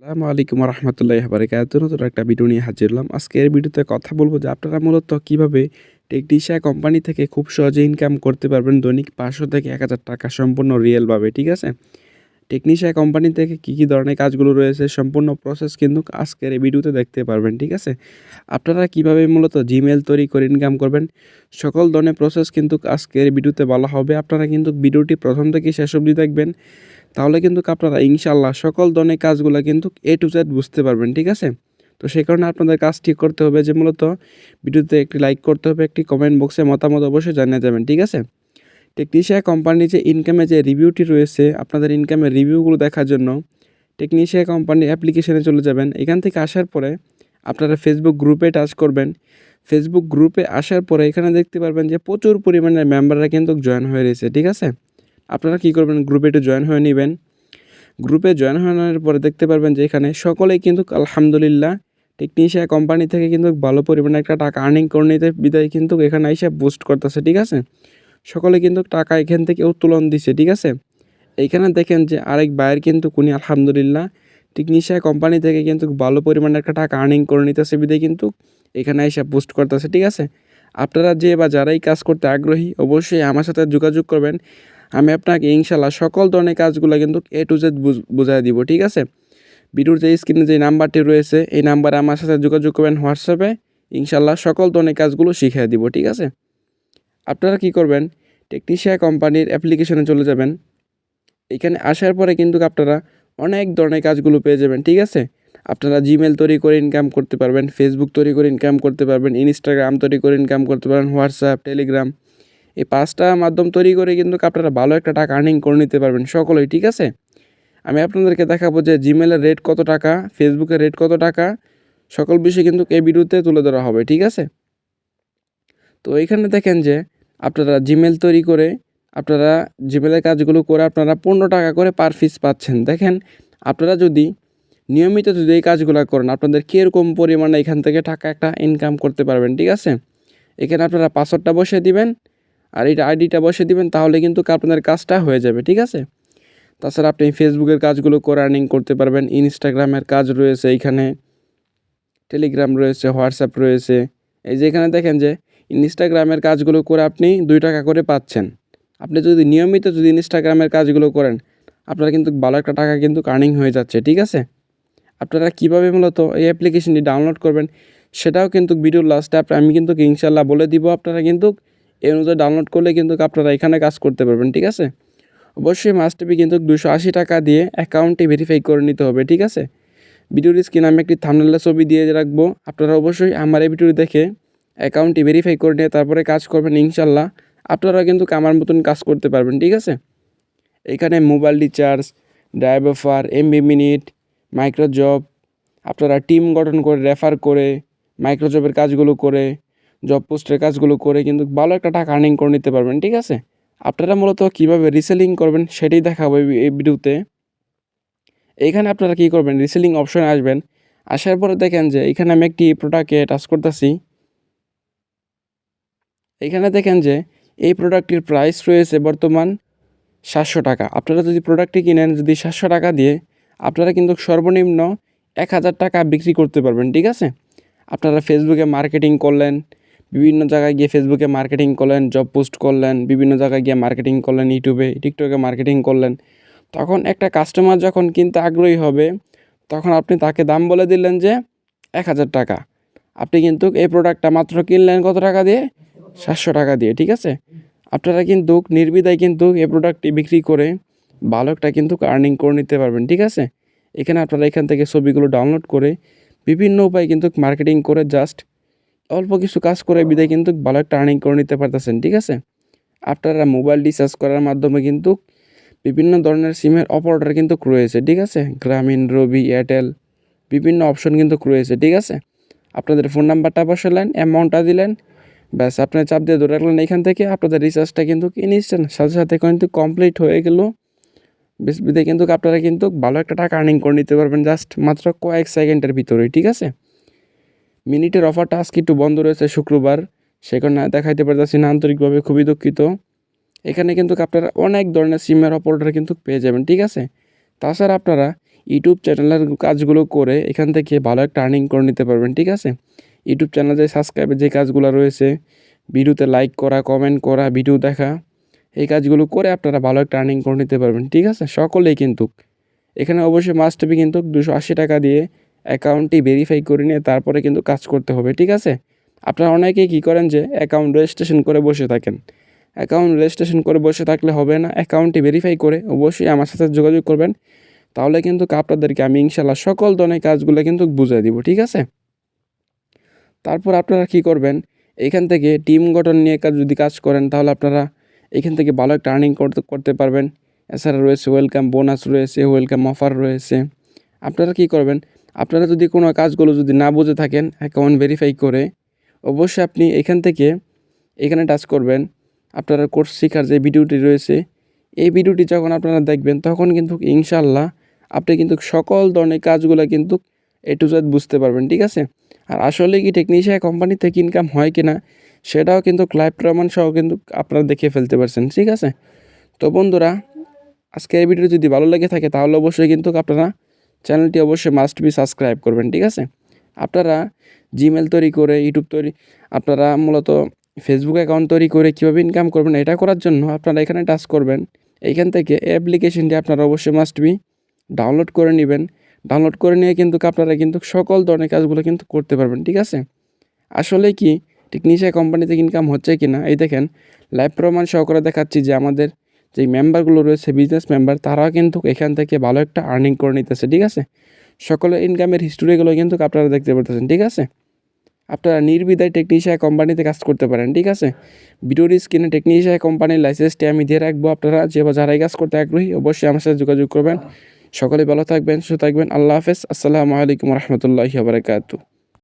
আসসালামু আলাইকুম রহমতুল্লাহি বারাকাতুহু। নতুন একটা ভিডিও নিয়ে হাজির হলাম। আজকের ভিডিওতে কথা বলব যে আপনারা মূলত কিভাবে টেকনিশিয়া কোম্পানি থেকে খুব সহজে ইনকাম করতে পারবেন দৈনিক ৫০০ থেকে ১,০০০ টাকা সম্পূর্ণ রিয়েলভাবে, ঠিক আছে? টেকনিশিয়া কোম্পানি থেকে কী ধরনের কাজগুলো রয়েছে সম্পূর্ণ প্রসেস কিন্তু আজকের এই ভিডিওতে দেখতে পারবেন, ঠিক আছে? আপনারা কিভাবে মূলত জিমেইল তৈরি করে ইনকাম করবেন সকল ধরনের প্রসেস কিন্তু আজকের ভিডিওতে বলা হবে। আপনারা কিন্তু ভিডিওটি প্রথম থেকে শেষ অবধি দেখবেন। তাহলে কিন্তু আপনারা ইনশাআল্লাহ সকল ধরনের কাজগুলা কিন্তু A to Z বুঝতে পারবেন, ঠিক আছে? তো সেই কারণে আপনাদের কাজটি করতে হবে যে মূলত ভিডিওতে একটি লাইক করতে হবে, একটি কমেন্ট বক্সে মতামত অবশ্যই জানিয়ে যাবেন, ঠিক আছে? টেকনিশিয়া কোম্পানির যে ইনকামের যে রিভিউটি রয়েছে, আপনাদের ইনকামের রিভিউগুলো দেখার জন্য টেকনিশিয়া কোম্পানির অ্যাপ্লিকেশনে চলে যাবেন। এখান থেকে আসার পরে আপনারা ফেসবুক গ্রুপে টাচ করবেন। ফেসবুক গ্রুপে আসার পরে এখানে দেখতে পারবেন যে প্রচুর পরিমাণের মেম্বাররা কিন্তু জয়েন হয়ে রয়েছে, ঠিক আছে? আপনারা কী করবেন, গ্রুপে একটু জয়েন হয়ে নিবেন। গ্রুপে জয়েন হওয়ার পরে দেখতে পারবেন যে এখানে সকলেই কিন্তু আলহামদুলিল্লাহ টেকনিশিয়া কোম্পানি থেকে কিন্তু ভালো পরিমাণে একটা টাকা আর্নিং করে নিতে বিদায় কিন্তু এখানে এসে বুস্ট করতেছে, ঠিক আছে? সকলে কিন্তু টাকা এখান থেকে উত্তোলন দিছে, ঠিক আছে? এইখানে দেখেন যে আরেক ভাইয়ের কিন্তু উনি আলহামদুলিল্লাহ টেকনিশিয়া কোম্পানি থেকে কিন্তু ভালো পরিমাণে একটা টাকা আর্নিং করে নিতেছে বিদায় কিন্তু এখানে এসে বুস্ট করতেছে, ঠিক আছে? আপনারা যে বা যারাই কাজ করতে আগ্রহী অবশ্যই আমার সাথে যোগাযোগ করবেন। আমি আপনাকে ইনশাআল্লাহ সকল ধরনের কাজগুলো কিন্তু A to Z বুঝায় দিব, ঠিক আছে? ভিডিওর যে স্ক্রিনে যে নাম্বারটি রয়েছে এই নাম্বারে আমার সাথে যোগাযোগ করবেন হোয়াটসঅ্যাপে। ইনশাআল্লাহ সকল ধরনের কাজগুলো শিখিয়ে দিব, ঠিক আছে? আপনারা কি করবেন, টেকনিশিয়া কোম্পানির অ্যাপ্লিকেশনে চলে যাবেন। এখানে আসার পরে কিন্তু আপনারা অনেক ধরনের কাজগুলো পেয়ে যাবেন, ঠিক আছে? আপনারা জিমেল তৈরি করে ইনকাম করতে পারবেন, ফেসবুক তৈরি করে ইনকাম করতে পারবেন, ইনস্টাগ্রাম তৈরি করে ইনকাম করতে পারবেন, হোয়াটসঅ্যাপ, টেলিগ্রাম এই ৫টা মাধ্যম তৈরি করে কিন্তু আপনারা ভালো একটা টাকা আর্নিং করে নিতে পারবেন সকলেই, ঠিক আছে? আমি আপনাদেরকে দেখাবো যে জিমেলের রেট কত টাকা, ফেসবুকের রেট কত টাকা, সকল বিষয় কিন্তু এই ভিডিওতে তুলে ধরা হবে, ঠিক আছে? তো এইখানে দেখেন যে আপনারা জিমেল তৈরি করে আপনারা জিমেলের কাজগুলো করে আপনারা ১৫ টাকা করে পার পিস পাচ্ছেন। দেখেন আপনারা যদি নিয়মিত যদি এই কাজগুলো করেন আপনাদের কীরকম পরিমাণে এখান থেকে টাকা একটা ইনকাম করতে পারবেন, ঠিক আছে? এখানে আপনারা পাসওয়ার্ডটা বসিয়ে দিবেন আর এটা আইডিটা বসিয়ে দিবেন, তাহলে কিন্তু আপনাদের কাজটা হয়ে যাবে, ঠিক আছে? তাছাড়া আপনি ফেসবুকের কাজগুলো করে আর্নিং করতে পারবেন, ইনস্টাগ্রামের কাজ রয়েছে এইখানে, টেলিগ্রাম রয়েছে, হোয়াটসঅ্যাপ রয়েছে। এই যে এখানে দেখেন যে ইনস্টাগ্রামের কাজগুলো করে আপনি ২ টাকা করে পাচ্ছেন। আপনি যদি নিয়মিত যদি ইনস্টাগ্রামের কাজগুলো করেন আপনারা কিন্তু ভালো একটা টাকা কিন্তু আর্নিং হয়ে যাচ্ছে, ঠিক আছে? আপনারা কীভাবে মূলত এই অ্যাপ্লিকেশনটি ডাউনলোড করবেন সেটাও কিন্তু ভিডিওর লাস্টে আমি কিন্তু ইনশাআল্লাহ বলে দিব। আপনারা কিন্তু এই অনুযায়ী ডাউনলোড করলে কিন্তু আপনারা এখানে কাজ করতে পারবেন, ঠিক আছে? অবশ্যই মাস্ট বি কিন্তু ২৮০ টাকা দিয়ে অ্যাকাউন্টটি ভেরিফাই করে নিতে হবে, ঠিক আছে? ভিডিওর স্ক্রিনে আমি একটি থাম্বনেলের ছবি দিয়ে রাখবো। আপনারা অবশ্যই আমার এই ভিডিওটি দেখে অ্যাকাউন্টটি ভেরিফাই করে নিয়ে তারপরে কাজ করবেন ইনশাআল্লাহ। আপনারা কিন্তু আমার মতন কাজ করতে পারবেন, ঠিক আছে? এখানে mobile recharge, drive offer, MB minute, micro job, আপনারা টিম গঠন করে রেফার করে মাইক্রো জবের কাজগুলো করে জব পোস্টের কাজগুলো করে কিন্তু ভালো একটা টাকা আর্নিং করে নিতে পারবেন, ঠিক আছে? আপনারা মূলত কীভাবে রিসেলিং করবেন সেটাই দেখাবো এই ভিডিওতে। এইখানে আপনারা কী করবেন, রিসেলিং অপশনে আসবেন। আসার পরে দেখেন যে এখানে আমি একটি প্রোডাক্টে টাচ করতেছি। এইখানে দেখেন যে এই প্রোডাক্টটির প্রাইস রয়েছে বর্তমান ৭০০ টাকা। আপনারা যদি প্রোডাক্টটি কিনেন যদি ৭০০ টাকা দিয়ে আপনারা কিন্তু সর্বনিম্ন ১,০০০ টাকা বিক্রি করতে পারবেন, ঠিক আছে? আপনারা ফেসবুকে মার্কেটিং করলেন, বিভিন্ন জায়গায় গিয়ে ফেসবুকে মার্কেটিং করলেন, জব পোস্ট করলেন, বিভিন্ন জায়গায় গিয়ে মার্কেটিং করলেন, ইউটিউবে, টিকটকে মার্কেটিং করলেন। তখন একটা কাস্টমার যখন কিনতে আগ্রহী হবে তখন আপনি তাকে দাম বলে দিলেন যে ১,০০০ টাকা। আপনি কিন্তু এই প্রোডাক্টটা মাত্র কিনলেন কত টাকা দিয়ে? ৭০০ টাকা দিয়ে, ঠিক আছে? আপনারা কিন্তু নির্দ্বিধায় কিন্তু এই প্রোডাক্টটি বিক্রি করে ভালো একটা কিন্তু আর্নিং করে নিতে পারবেন, ঠিক আছে? এখানে আপনারা এখান থেকে ছবিগুলো ডাউনলোড করে বিভিন্ন উপায়ে কিন্তু মার্কেটিং করে জাস্ট অল্প কিছু কাজ করে বিদায় কিন্তু ভালো একটা আর্নিং করে নিতে পারতেছেন, ঠিক আছে? আপনারা মোবাইল রিচার্জ করার মাধ্যমে কিন্তু বিভিন্ন ধরনের সিমের অপারেটর কিন্তু রয়েছে, ঠিক আছে? গ্রামীণ, রবি, এয়ারটেল বিভিন্ন অপশন কিন্তু রয়েছে, ঠিক আছে? আপনাদের ফোন নাম্বারটা বসালেন, অ্যামাউন্টটা দিলেন, ব্যাস আপনার চাপ দিয়ে ধরে রাখলেন। এখান থেকে আপনাদের রিচার্জটা কিন্তু ইনস্ট্যান্ট সাথে সাথে কিন্তু কমপ্লিট হয়ে গেল। বেশ বিদায় কিন্তু আপনারা কিন্তু ভালো একটা টাকা আর্নিং করে নিতে পারবেন জাস্ট মাত্র কয়েক সেকেন্ডের ভিতরেই, ঠিক আছে? মিনিটের অফারটা আজকে একটু বন্ধ রয়েছে শুক্রবার, সে কারণে দেখাইতে পারতেছি না, আন্তরিকভাবে খুবই দুঃখিত। এখানে কিন্তু আপনারা অনেক ধরনের সিমের অপারেটর কিন্তু পেয়ে যাবেন, ঠিক আছে? তাছাড়া আপনারা ইউটিউব চ্যানেলের কাজগুলো করে এখান থেকে ভালো একটা আর্নিং করে নিতে পারবেন, ঠিক আছে? ইউটিউব চ্যানেলে সাবস্ক্রাইবের যে কাজগুলো রয়েছে, ভিডিওতে লাইক করা, কমেন্ট করা, ভিডিও দেখা, এই কাজগুলো করে আপনারা ভালো একটা আর্নিং করে নিতে পারবেন, ঠিক আছে? সকলেই কিন্তু এখানে অবশ্যই মাস্ট বি কিন্তু 280 টাকা দিয়ে অ্যাকাউন্টটি ভেরিফাই করে নিয়ে তারপরে কিন্তু কাজ করতে হবে, ঠিক আছে? আপনারা অনেকেই কী করেন যে অ্যাকাউন্ট রেজিস্ট্রেশন করে বসে থাকেন। অ্যাকাউন্ট রেজিস্ট্রেশন করে বসে থাকলে হবে না, অ্যাকাউন্টটি ভেরিফাই করে অবশ্যই আমার সাথে যোগাযোগ করবেন। তাহলে কিন্তু আপনাদেরকে আমি ইনশাল্লাহ সকল ধরনের কাজগুলো কিন্তু বুঝিয়ে দিব, ঠিক আছে? তারপর আপনারা কী করবেন, এখান থেকে টিম গঠন নিয়ে যদি কাজ করেন তাহলে আপনারা এখান থেকে ভালো একটা আর্নিং করতে পারবেন। এছাড়া রয়েছে ওয়েলকাম বোনাস রয়েছে, ওয়েলকাম অফার রয়েছে। আপনারা কী করবেন, আপনারা যদি কোনো কাজগুলো যদি না বুঝে থাকেন অ্যাকাউন্ট ভেরিফাই করে, অবশ্যই আপনি এখানে টাচ করবেন। আপনারা কোর্স শেখার যে ভিডিওটি রয়েছে, এই ভিডিওটি যখন আপনারা দেখবেন তখন কিন্তু ইনশাল্লাহ আপনি কিন্তু সকল ধরনের কাজগুলো কিন্তু A to Z বুঝতে পারবেন, ঠিক আছে? আর আসলে কি টেকনিশিয়ান কোম্পানি থেকে ইনকাম হয় কি না সেটাও কিন্তু লাইভ প্রমাণ সহ কিন্তু আপনারা দেখে ফেলতে পারছেন, ঠিক আছে? তো বন্ধুরা, আজকে এই ভিডিও যদি ভালো লেগে থাকে তাহলে অবশ্যই কিন্তু আপনারা চ্যানেলটি অবশ্যই মাস্ট বি সাবস্ক্রাইব করবেন, ঠিক আছে? আপনারা জিমেল তৈরি করে আপনারা মূলত ফেসবুক অ্যাকাউন্ট তৈরি করে কীভাবে ইনকাম করবেন এটা করার জন্য আপনারা এখানে টাচ করবেন। এইখান থেকে অ্যাপ্লিকেশনটি আপনারা অবশ্যই মাস্ট বি ডাউনলোড করে নেবেন। ডাউনলোড করে নিয়ে কিন্তু আপনারা কিন্তু সকল ধরনের কাজগুলো কিন্তু করতে পারবেন, ঠিক আছে? আসলে কি টেকনিশিয়ান কোম্পানি থেকে ইনকাম হচ্ছে কি না, এই দেখেন লাইভ প্রমাণ সহকারে দেখাচ্ছি যে আমাদের যেই মেম্বারগুলো রয়েছে বিজনেস মেম্বার তারাও কিন্তু এখান থেকে ভালো একটা আর্নিং করে নিতেছে, ঠিক আছে? সকলের ইনকামের হিস্টোরিগুলো কিন্তু আপনারা দেখতে পারতেছেন, ঠিক আছে? আপনারা নির্দ্বিধায় টেকনিশিয়ান কোম্পানিতে কাজ করতে পারেন, ঠিক আছে? ভিডিওর স্ক্রিনে টেকনিশিয়ান কোম্পানির লাইসেন্সটি আমি দিয়ে রাখবো। আপনারা যারা এই কাজ করতে আগ্রহী অবশ্যই আমার সাথে যোগাযোগ করবেন। সকলে ভালো থাকবেন, সুস্থ থাকবেন। আল্লাহ হাফেজ। আসসালামু আলাইকুম রহমতুল্লাহি ওয়া বারাকাতুহু।